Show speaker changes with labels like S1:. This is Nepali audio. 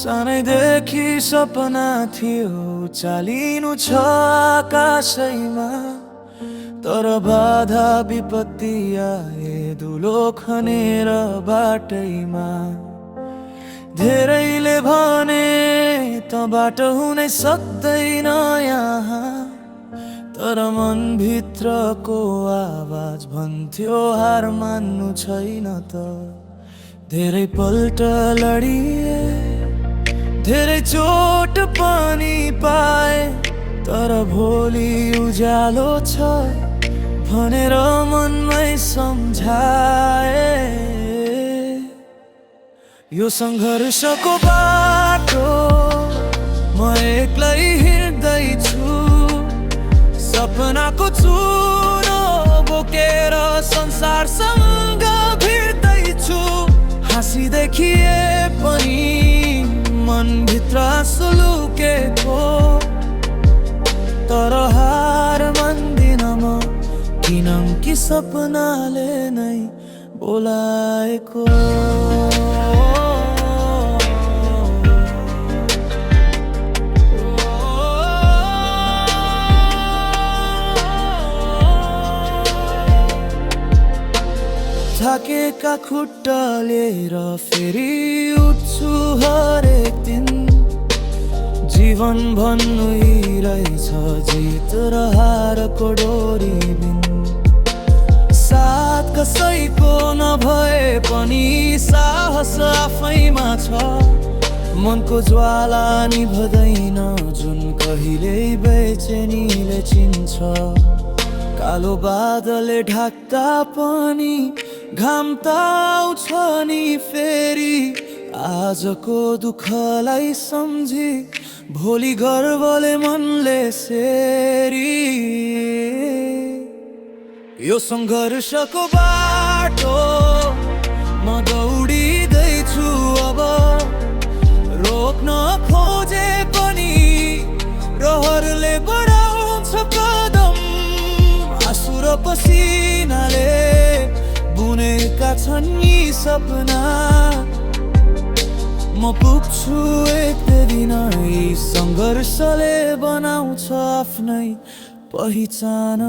S1: सानैदेखि सपना थियो चालिनु छ आकाशैमा, तर बाधा विपत्ति आए धुलो खनेर बाटैमा। धेरैले भने त बाटो हुनै सक्दैन यहाँ, तर मनभित्रको आवाज भन्थ्यो हार मान्नु छैन त। धेरै पल्ट लडिए, धेरै चोट पनि पाए, तर भोलि उज्यालो छ भनेर मनमै सम्झाए। यो सङ्घर्षको बाटो म एक्लै हिँड्दैछु, सपनाको चुनो बोकेर संसारसँग भिड्दैछु। हाँसी देखिए पनि मनभित्र आँसु लुकेको, तर हार मान्दिन म, किनकि सपनाले नै बोलाएको। थाकेका खुट्टा लिएर फेरि उठ्छु हरेक दिन। जीवन भन्नु यही रहेछ जित र हारको डोरी बिन। साथ कसैको नभए पनि साहस आफैमा छ, मनको ज्वाला निभदैन जुन कहिल्यै बेचैनीले चिन्छ। कालो बादलले ढाक्दा पनि घाम त आउँछ नि फेरि, आजको दुःखलाई सम्झी भोलि गर्वले मनले सेरी। यो सङ्घर्षको बाटो म दौडिँदैछु अब, रोक्न खोजे पनि रहरले बढाउँछ कदम। आँसु र पसिनाले बुनेका छन् यी सपना, म पुग्छु एक दिन। यी सङ्घर्षले बनाउँछ आफ्नै पहिचान।